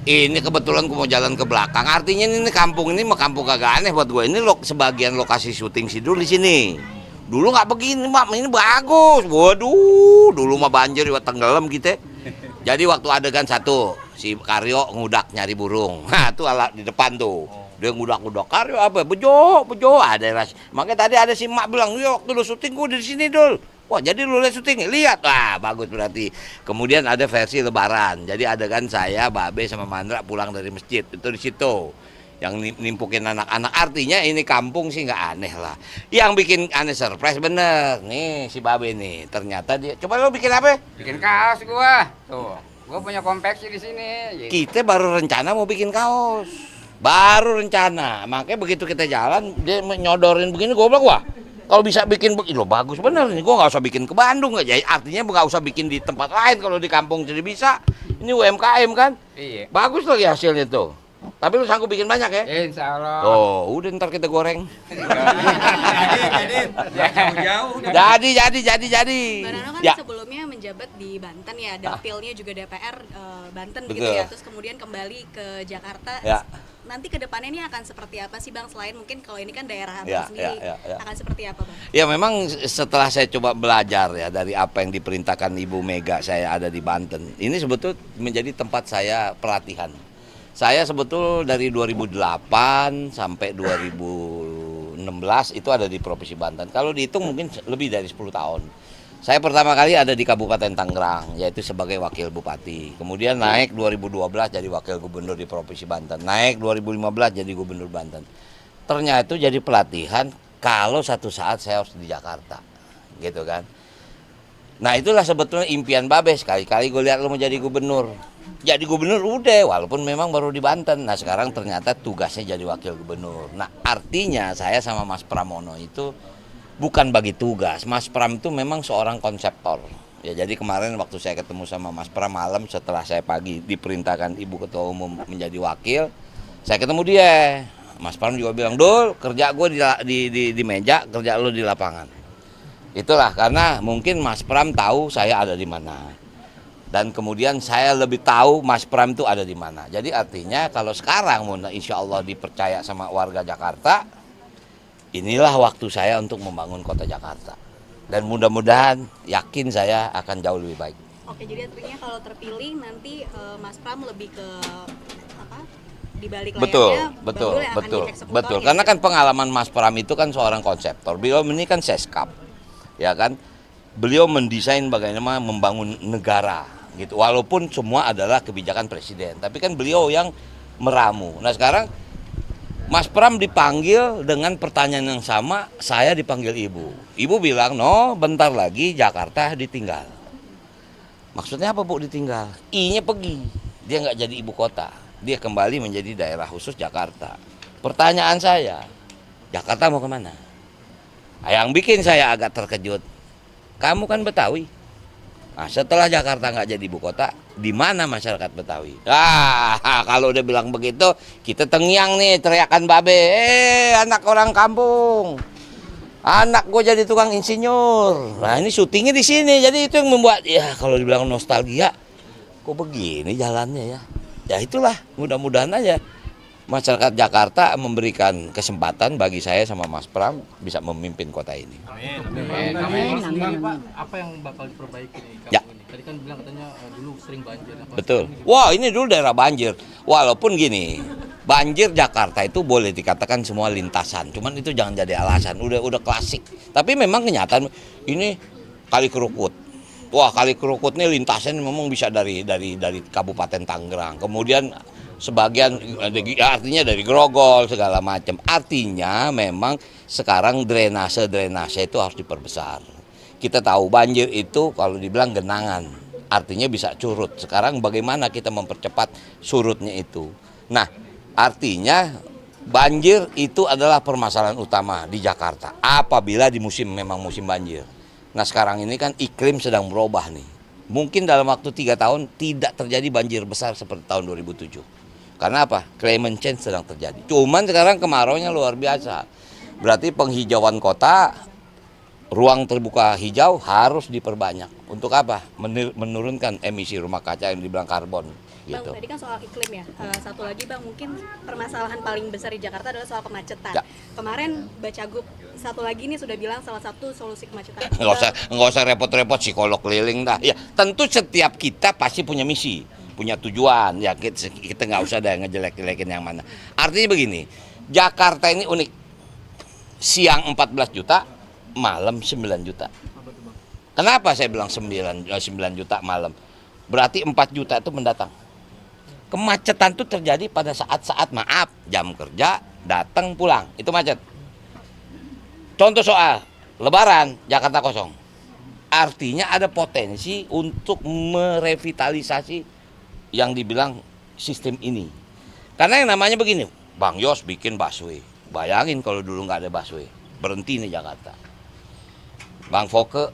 Ini kebetulan gue mau jalan ke belakang. Artinya ini kampung ini mah kampung kagak aneh buat gue. Ini sebagian lokasi syuting Sidul di sini. Dulu nggak begini, Mak. Ini bagus. Waduh, dulu mah banjir, tenggelam kita. Jadi waktu adegan satu, si Karyo ngudak nyari burung. Nah, itu alat di depan tuh. Dia ngudak-ngudak. Karyo apa? Bejo, bejo. Makanya tadi ada si Mak bilang, "Yuk, waktu lu syuting gue di sini, Dul." Wah, jadi lu lihat syuting, lihat, wah bagus berarti. Kemudian ada versi Lebaran, jadi adegan saya, Babe sama Mandra pulang dari masjid itu di situ, yang nimpukin anak-anak. Artinya ini kampung sih nggak aneh lah. Yang bikin aneh surprise bener, nih si Babe nih, ternyata dia. Coba lu bikin apa? Bikin kaos gua. Tuh, gua punya konveksi di sini. Gitu. Kita baru rencana mau bikin kaos, baru rencana. Makanya begitu kita jalan, dia nyodorin begini, gue bilang wah. Kalau bisa bikin, lo bagus bener nih, gue nggak usah bikin ke Bandung nggak, jadi artinya nggak usah bikin di tempat lain kalau di kampung jadi bisa. Ini UMKM kan, Iya. bagus lagi hasilnya tuh. Tapi lu sanggup bikin banyak ya? Insya Allah. Oh, udah ntar kita goreng. Jadi. Mbak Nano kan Ya. sebelumnya menjabat di Banten ya, dapilnya juga DPR Banten Betul. gitu ya, terus kemudian kembali ke Jakarta. Ya. Nanti ke depannya ini akan seperti apa sih Bang, selain mungkin kalau ini kan daerah Abang Ya, sendiri, ya. akan seperti apa Bang? Ya memang setelah saya coba belajar ya dari apa yang diperintahkan Ibu Mega, saya ada di Banten. Ini sebetulnya menjadi tempat saya pelatihan. Saya sebetul dari 2008 sampai 2016 itu ada di Provinsi Banten. Kalau dihitung mungkin lebih dari 10 tahun. Saya pertama kali ada di Kabupaten Tangerang, yaitu sebagai wakil bupati. Kemudian naik 2012 jadi wakil gubernur di Provinsi Banten. Naik 2015 jadi gubernur Banten. Ternyata itu jadi pelatihan kalau satu saat saya harus di Jakarta. Gitu kan. Nah itulah sebetulnya impian Babe, sekali-kali gue lihat lo mau jadi gubernur. Jadi gubernur udah, walaupun memang baru di Banten. Nah sekarang ternyata tugasnya jadi wakil gubernur. Nah artinya saya sama Mas Pramono itu bukan bagi tugas. Mas Pram itu memang seorang konseptor. Ya jadi kemarin waktu saya ketemu sama Mas Pram malam setelah saya pagi diperintahkan Ibu Ketua Umum menjadi wakil, saya ketemu dia. Mas Pram juga bilang, "Dul, kerja gue di meja, kerja lo di lapangan." Itulah karena mungkin Mas Pram tahu saya ada di mana. Dan kemudian saya lebih tahu Mas Pram itu ada di mana. Jadi artinya kalau sekarang insya Allah dipercaya sama warga Jakarta, inilah waktu saya untuk membangun kota Jakarta. Dan mudah-mudahan yakin saya akan jauh lebih baik. Oke, jadi artinya kalau terpilih nanti Mas Pram lebih ke apa? Di balik layarnya Bang Dul yang akan jadi eksekutor. Betul. Karena kan pengalaman Mas Pram itu kan seorang konseptor. Beliau ini kan seskap. Ya kan? Beliau mendesain bagaimana membangun negara gitu. Walaupun semua adalah kebijakan presiden, tapi kan beliau yang meramu. Nah, sekarang Mas Pram dipanggil dengan pertanyaan yang sama, saya dipanggil Ibu. Ibu bilang, "No, bentar lagi Jakarta ditinggal." Maksudnya apa Bu ditinggal? I-nya pergi, dia nggak jadi ibu kota. Dia kembali menjadi daerah khusus Jakarta. Pertanyaan saya, Jakarta mau kemana? Nah, yang bikin saya agak terkejut, kamu kan Betawi. Nah, setelah Jakarta nggak jadi ibu kota, di mana masyarakat Betawi? Kalau udah bilang begitu, kita tengyang nih teriakan Babe, anak orang kampung, anak gue jadi tukang insinyur. Nah ini syutingnya di sini, jadi itu yang membuat ya kalau dibilang nostalgia, kok begini jalannya ya? Ya itulah, mudah-mudahan aja masyarakat Jakarta memberikan kesempatan bagi saya sama Mas Pram bisa memimpin kota ini. Amin. Pak, apa yang bakal diperbaiki nih kampung Ya. ini? Tadi kan bilang katanya dulu sering banjir. Betul. Wah ini dulu daerah banjir. Walaupun gini, banjir Jakarta itu boleh dikatakan semua lintasan. Cuman itu jangan jadi alasan. Udah klasik. Tapi memang kenyataan ini Kali Kerukut. Wah Kali Kerukut ini lintasan memang bisa dari Kabupaten Tangerang. Kemudian sebagian artinya dari Grogol segala macam. Artinya memang sekarang drainase itu harus diperbesar. Kita tahu banjir itu kalau dibilang genangan, artinya bisa surut. Sekarang bagaimana kita mempercepat surutnya itu? Nah, artinya banjir itu adalah permasalahan utama di Jakarta apabila di memang musim banjir. Nah, sekarang ini kan iklim sedang berubah nih. Mungkin dalam waktu 3 tahun tidak terjadi banjir besar seperti tahun 2007. Karena apa? Climate change sedang terjadi. Cuman sekarang kemaraunya luar biasa. Berarti penghijauan kota, ruang terbuka hijau harus diperbanyak. Untuk apa? Menurunkan emisi rumah kaca yang dibilang karbon. Bang, gitu. tadi kan soal iklim ya. Satu lagi Bang, mungkin permasalahan paling besar di Jakarta adalah soal kemacetan. Ya. Kemarin Bacagup satu lagi nih sudah bilang salah satu solusi kemacetan. Nggak usah repot-repot psikolog keliling dah. Ya tentu setiap kita pasti punya misi, punya tujuan. Ya kita nggak usah dah ngejelek-jelekin yang mana. Artinya begini, Jakarta ini unik. Siang 14 juta, malam 9 juta. Kenapa saya bilang 9 juta malam? Berarti 4 juta itu mendatang. Kemacetan itu terjadi pada saat-saat maaf, jam kerja, datang pulang. Itu macet. Contoh soal Lebaran, Jakarta kosong. Artinya ada potensi untuk merevitalisasi yang dibilang sistem ini. Karena yang namanya begini, Bang Yos bikin busway. Bayangin kalau dulu nggak ada busway, berhenti nih Jakarta. Bang Foke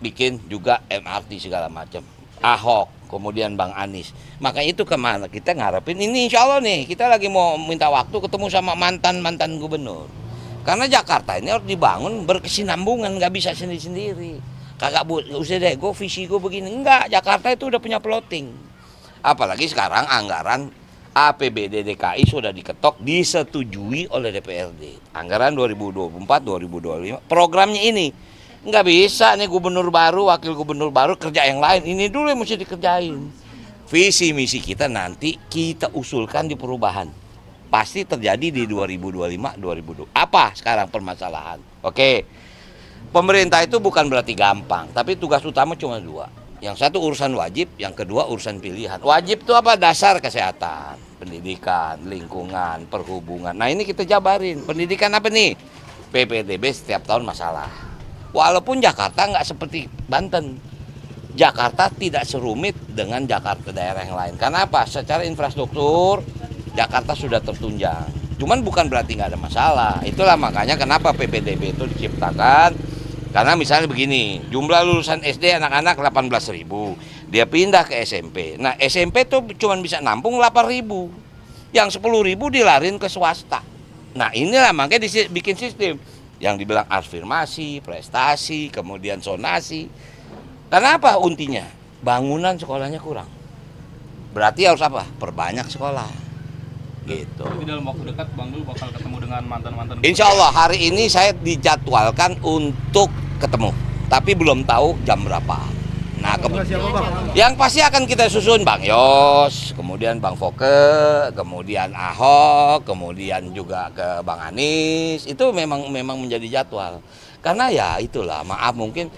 bikin juga MRT segala macam. Ahok, kemudian Bang Anies. Makanya itu kemana kita ngarepin ini, insya Allah nih kita lagi mau minta waktu ketemu sama mantan gubernur. Karena Jakarta ini harus dibangun berkesinambungan, nggak bisa sendiri-sendiri. Kagak usah deh, visi gue begini. Enggak, Jakarta itu udah punya plotting. Apalagi sekarang anggaran APBD DKI sudah diketok, disetujui oleh DPRD. Anggaran 2024-2025, programnya ini. Nggak bisa nih gubernur baru, wakil gubernur baru kerja yang lain. Ini dulu yang mesti dikerjain. Visi misi kita nanti kita usulkan di perubahan. Pasti terjadi di 2025-2020. Apa sekarang permasalahan? Oke, pemerintah itu bukan berarti gampang, tapi tugas utama cuma dua. Yang satu urusan wajib, yang kedua urusan pilihan. Wajib itu apa? Dasar kesehatan, pendidikan, lingkungan, perhubungan. Nah ini kita jabarin. Pendidikan apa nih? PPDB setiap tahun masalah. Walaupun Jakarta nggak seperti Banten. Jakarta tidak serumit dengan Jakarta daerah yang lain. Karena apa? Secara infrastruktur, Jakarta sudah tertunjang. Cuman bukan berarti nggak ada masalah. Itulah makanya kenapa PPDB itu diciptakan. Karena misalnya begini, jumlah lulusan SD anak-anak 18.000. Dia pindah ke SMP. Nah SMP tuh cuma bisa nampung 8.000. Yang 10.000 dilarin ke swasta. Nah inilah makanya dibikin sistem. Yang dibilang afirmasi, prestasi, kemudian zonasi. Kenapa untinya? Bangunan sekolahnya kurang. Berarti harus apa? Perbanyak sekolah. Gitu. Di dalam waktu dekat Bang Dul bakal ketemu dengan mantan-mantan. Insya Allah hari ini saya dijadwalkan untuk ketemu. Tapi belum tahu jam berapa. Nah, yang pasti akan kita susun Bang Yos, kemudian Bang Foke, kemudian Ahok, kemudian juga ke Bang Anies. Itu memang menjadi jadwal. Karena ya itulah, maaf mungkin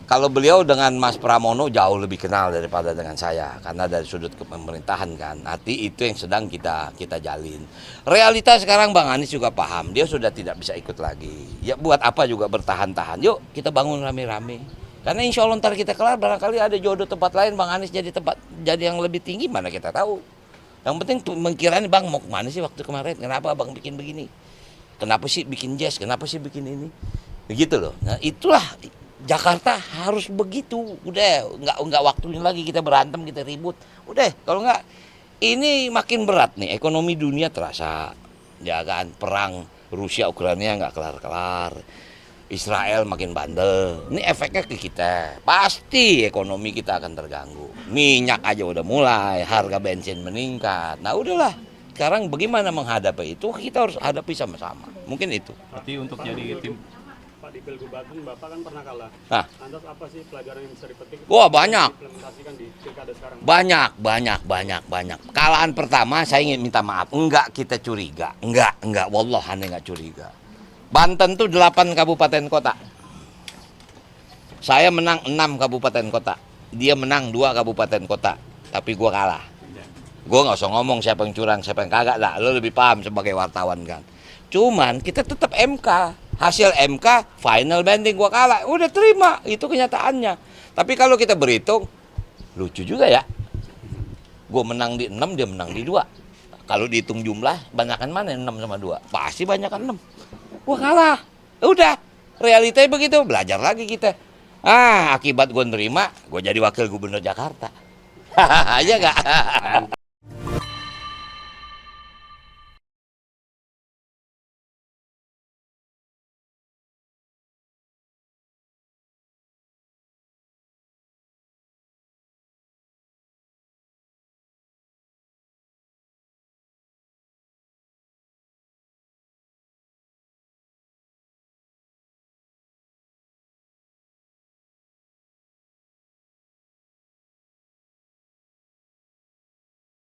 kalau beliau dengan Mas Pramono jauh lebih kenal daripada dengan saya. Karena dari sudut pemerintahan kan. Nanti itu yang sedang kita jalin. Realita sekarang Bang Anies juga paham. Dia sudah tidak bisa ikut lagi. Ya buat apa juga bertahan-tahan. Yuk kita bangun rame-rame. Karena insya Allah ntar kita kelar barangkali ada jodoh tempat lain Bang Anies jadi yang lebih tinggi mana kita tahu. Yang penting mengkiranya Bang mau kemana sih waktu kemarin? Kenapa Bang bikin begini? Kenapa sih bikin jazz? Kenapa sih bikin ini? Begitu loh. Nah itulah Jakarta harus begitu. Udah nggak waktunya lagi kita berantem, kita ribut. Udah kalau nggak ini makin berat nih. Ekonomi dunia terasa. Ya kan perang Rusia Ukraina nggak kelar-kelar. Israel makin bandel. Ini efeknya ke kita. Pasti ekonomi kita akan terganggu. Minyak aja udah mulai, harga bensin meningkat. Nah udahlah. Sekarang bagaimana menghadapi itu? Kita harus hadapi sama-sama. Mungkin itu. Berarti untuk jadi tim Pak di Pilgub Banten Bapak kan pernah kalah. Nah. Lantas apa sih pelajaran yang bisa dipetik? Wah banyak. Implementasikan di pilkada sekarang. Banyak. Kalahan pertama saya ingin minta maaf. Enggak kita curiga. Enggak. Wallah aneh enggak curiga. Banten tuh 8 kabupaten kota. Saya menang 6 kabupaten kota. Dia menang 2 kabupaten kota. Tapi gua kalah. Gua nggak usah ngomong siapa yang curang, siapa yang kagak lah. Lo lebih paham sebagai wartawan kan. Cuman kita tetap MK. Hasil MK final banding gua kalah. Udah terima, itu kenyataannya. Tapi kalau kita berhitung lucu juga ya. Gua menang di 6, dia menang di 2. Kalau dihitung jumlah, banyakan mana 6 sama 2? Pasti banyakan 6. Gua kalah. Udah, realitanya begitu. Belajar lagi kita. Akibat gua nerima, gua jadi wakil gubernur Jakarta. Aja nggak?